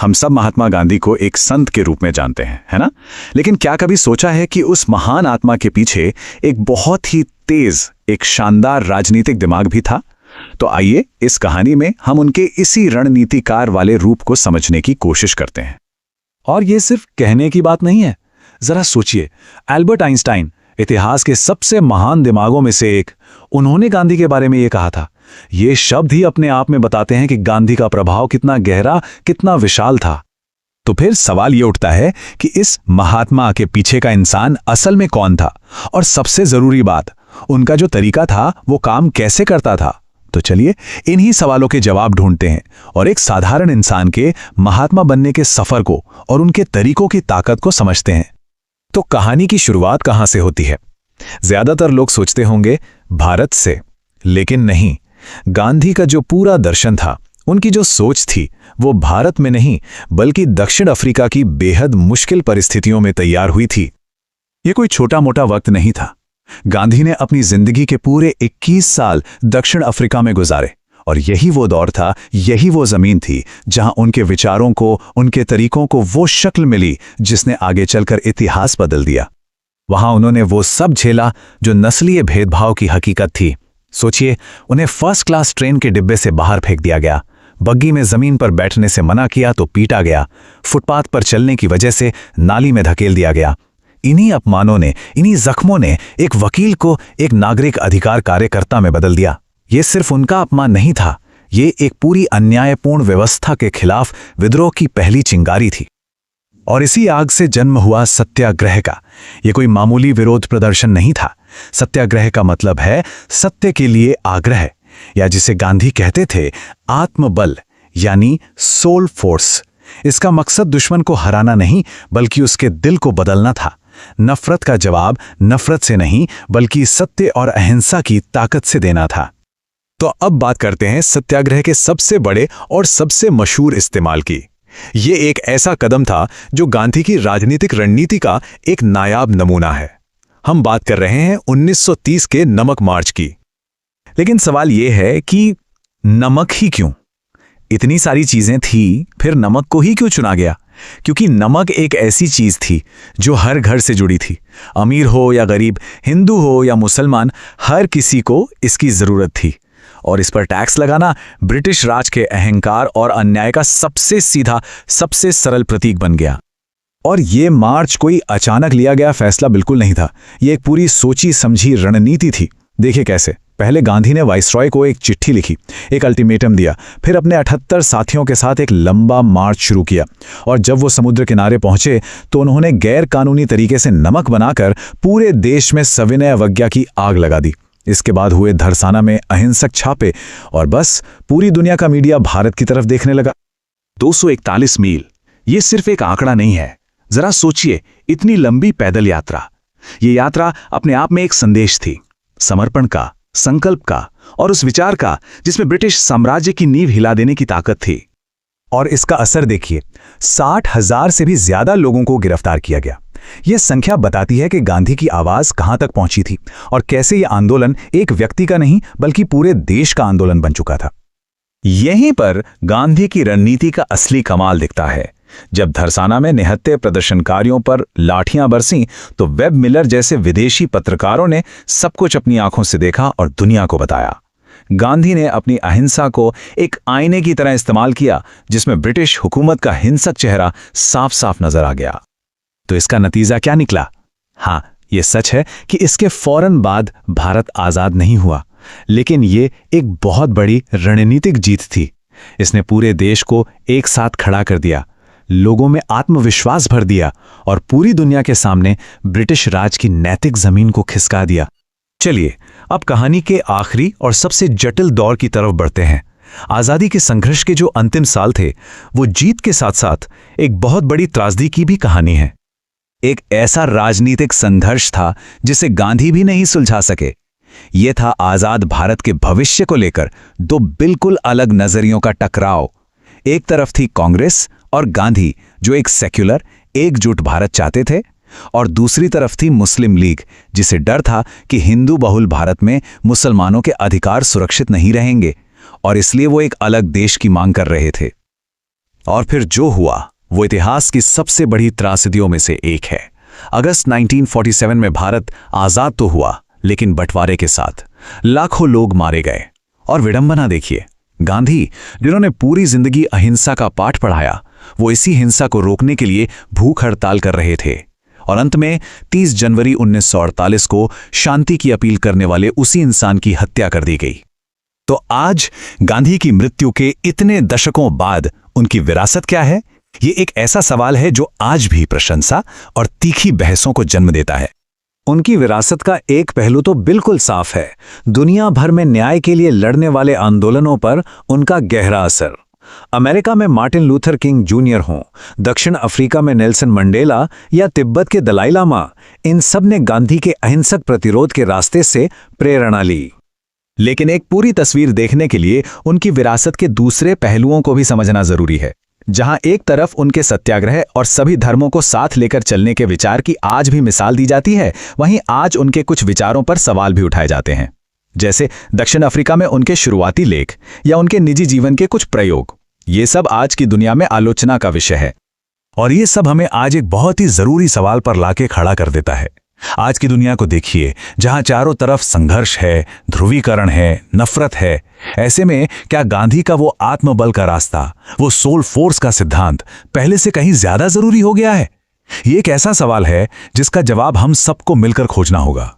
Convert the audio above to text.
हम सब महात्मा गांधी को एक संत के रूप में जानते हैं, है ना? लेकिन क्या कभी सोचा है कि उस महान आत्मा के पीछे एक बहुत ही तेज, एक शानदार राजनीतिक दिमाग भी था? तो आइए इस कहानी में हम उनके इसी रणनीतिकार वाले रूप को समझने की कोशिश करते हैं। और ये सिर्फ कहने की बात नहीं है। जरा सोचिए, एल्बर्ट आइंस्टाइन, इतिहास के सबसे महान दिमागों में से एक, उन्होंने गांधी के बारे में ये कहा था। ये शब्द ही अपने आप में बताते हैं कि गांधी का प्रभाव कितना गहरा, कितना विशाल था। तो फिर सवाल ये उठता है कि इस महात्मा के पीछे का इंसान असल में कौन था, और सबसे जरूरी बात, उनका जो तरीका था वो काम कैसे करता था। तो चलिए इन्हीं सवालों के जवाब ढूंढते हैं और एक साधारण इंसान के महात्मा बनने के सफर को और उनके तरीकों की ताकत को समझते हैं। तो कहानी की शुरुआत कहां से होती है? ज्यादातर लोग सोचते होंगे भारत से, लेकिन नहीं। गांधी का जो पूरा दर्शन था, उनकी जो सोच थी, वो भारत में नहीं बल्कि दक्षिण अफ्रीका की बेहद मुश्किल परिस्थितियों में तैयार हुई थी। ये कोई छोटा मोटा वक्त नहीं था। गांधी ने अपनी जिंदगी के पूरे 21 साल दक्षिण अफ्रीका में गुजारे, और यही वो दौर था, यही वो जमीन थी जहां उनके विचारों को, उनके तरीकों को वो शक्ल मिली जिसने आगे चलकर इतिहास बदल दिया। वहां उन्होंने वो सब झेला जो नस्लीय भेदभाव की हकीकत थी। सोचिए, उन्हें फर्स्ट क्लास ट्रेन के डिब्बे से बाहर फेंक दिया गया, बग्गी में जमीन पर बैठने से मना किया तो पीटा गया, फुटपाथ पर चलने की वजह से नाली में धकेल दिया गया। इन्हीं अपमानों ने, इन्हीं जख्मों ने एक वकील को एक नागरिक अधिकार कार्यकर्ता में बदल दिया। ये सिर्फ उनका अपमान नहीं था, ये एक पूरी अन्यायपूर्ण व्यवस्था के खिलाफ विद्रोह की पहली चिंगारी थी। और इसी आग से जन्म हुआ सत्याग्रह का। ये कोई मामूली विरोध प्रदर्शन नहीं था। सत्याग्रह का मतलब है सत्य के लिए आग्रह, या जिसे गांधी कहते थे आत्मबल, यानी सोल फोर्स। इसका मकसद दुश्मन को हराना नहीं बल्कि उसके दिल को बदलना था। नफरत का जवाब नफरत से नहीं बल्कि सत्य और अहिंसा की ताकत से देना था। तो अब बात करते हैं सत्याग्रह के सबसे बड़े और सबसे मशहूर इस्तेमाल की। ये एक ऐसा कदम था जो गांधी की राजनीतिक रणनीति का एक नायाब नमूना है। हम बात कर रहे हैं 1930 के नमक मार्च की। लेकिन सवाल यह है कि नमक ही क्यों? इतनी सारी चीजें थी, फिर नमक को ही क्यों चुना गया? क्योंकि नमक एक ऐसी चीज थी जो हर घर से जुड़ी थी। अमीर हो या गरीब, हिंदू हो या मुसलमान, हर किसी को इसकी जरूरत थी। और इस पर टैक्स लगाना ब्रिटिश राज के अहंकार और अन्याय का सबसे सीधा, सबसे सरल प्रतीक बन गया। और ये मार्च कोई अचानक लिया गया फैसला बिल्कुल नहीं था। ये एक पूरी सोची समझी रणनीति थी। देखिए कैसे। पहले गांधी ने वाइसरॉय को एक चिट्ठी लिखी, एक अल्टीमेटम दिया, फिर अपने 78 साथियों के साथ एक लंबा मार्च शुरू किया। और जब वो समुद्र किनारे पहुंचे तो उन्होंने गैर कानूनी तरीके से नमक बनाकर पूरे देश में सविनय अवज्ञा की आग लगा दी। इसके बाद हुए धरसाना में अहिंसक छापे, और बस पूरी दुनिया का मीडिया भारत की तरफ देखने लगा। 241 मील, ये सिर्फ एक आंकड़ा नहीं है। जरा सोचिए, इतनी लंबी पैदल यात्रा। ये यात्रा अपने आप में एक संदेश थी, समर्पण का, संकल्प का, और उस विचार का जिसमें ब्रिटिश साम्राज्य की नींव हिला देने की ताकत थी। और इसका असर देखिए, 60,000 से भी ज्यादा लोगों को गिरफ्तार किया गया। यह संख्या बताती है कि गांधी की आवाज कहां तक पहुंची थी और कैसे यह आंदोलन एक व्यक्ति का नहीं बल्कि पूरे देश का आंदोलन बन चुका था। यहीं पर गांधी की रणनीति का असली कमाल दिखता है। जब धरसाना में निहत्थे प्रदर्शनकारियों पर लाठियां बरसीं तो वेब मिलर जैसे विदेशी पत्रकारों ने सब कुछ अपनी आंखों से देखा और दुनिया को बताया। गांधी ने अपनी अहिंसा को एक आईने की तरह इस्तेमाल किया जिसमें ब्रिटिश हुकूमत का हिंसक चेहरा साफ साफ नजर आ गया। तो इसका नतीजा क्या निकला? हाँ, यह सच है कि इसके फौरन बाद भारत आजाद नहीं हुआ, लेकिन ये एक बहुत बड़ी रणनीतिक जीत थी। इसने पूरे देश को एक साथ खड़ा कर दिया, लोगों में आत्मविश्वास भर दिया और पूरी दुनिया के सामने ब्रिटिश राज की नैतिक जमीन को खिसका दिया। चलिए अब कहानी के आखिरी और सबसे जटिल दौर की तरफ बढ़ते हैं। आजादी के संघर्ष के जो अंतिम साल थे, वो जीत के साथ साथ एक बहुत बड़ी त्रासदी की भी कहानी है। एक ऐसा राजनीतिक संघर्ष था जिसे गांधी भी नहीं सुलझा सके। यह था आजाद भारत के भविष्य को लेकर दो बिल्कुल अलग नजरियों का टकराव। एक तरफ थी कांग्रेस और गांधी जो एक सेक्युलर, एकजुट भारत चाहते थे, और दूसरी तरफ थी मुस्लिम लीग जिसे डर था कि हिंदू बहुल भारत में मुसलमानों के अधिकार सुरक्षित नहीं रहेंगे और इसलिए वो एक अलग देश की मांग कर रहे थे। और फिर जो हुआ वो इतिहास की सबसे बड़ी त्रासदियों में से एक है। अगस्त 1947 में भारत आजाद तो हुआ, लेकिन बंटवारे के साथ लाखों लोग मारे गए। और विडंबना देखिए, गांधी जिन्होंने पूरी जिंदगी अहिंसा का पाठ पढ़ाया, वो इसी हिंसा को रोकने के लिए भूख हड़ताल कर रहे थे। और अंत में 30 जनवरी 1948 को शांति की अपील करने वाले उसी इंसान की हत्या कर दी गई। तो आज गांधी की मृत्यु के इतने दशकों बाद उनकी विरासत क्या है? ये एक ऐसा सवाल है जो आज भी प्रशंसा और तीखी बहसों को जन्म देता है। उनकी विरासत का एक पहलू तो बिल्कुल साफ है, दुनिया भर में न्याय के लिए लड़ने वाले आंदोलनों पर उनका गहरा असर। अमेरिका में मार्टिन लूथर किंग जूनियर हों, दक्षिण अफ्रीका में नेल्सन मंडेला या तिब्बत के दलाई लामा, इन सब ने गांधी के अहिंसक प्रतिरोध के रास्ते से प्रेरणा ली। लेकिन एक पूरी तस्वीर देखने के लिए उनकी विरासत के दूसरे पहलुओं को भी समझना जरूरी है। जहां एक तरफ उनके सत्याग्रह और सभी धर्मों को साथ लेकर चलने के विचार की आज भी मिसाल दी जाती है, वहीं आज उनके कुछ विचारों पर सवाल भी उठाए जाते हैं। जैसे दक्षिण अफ्रीका में उनके शुरुआती लेख या उनके निजी जीवन के कुछ प्रयोग, ये सब आज की दुनिया में आलोचना का विषय है। और ये सब हमें आज एक बहुत ही जरूरी सवाल पर लाके खड़ा कर देता है। आज की दुनिया को देखिए, जहां चारों तरफ संघर्ष है, ध्रुवीकरण है, नफरत है। ऐसे में क्या गांधी का वो आत्मबल का रास्ता, वो सोल फोर्स का सिद्धांत पहले से कहीं ज्यादा जरूरी हो गया है? ये एक ऐसा सवाल है जिसका जवाब हम सबको मिलकर खोजना होगा।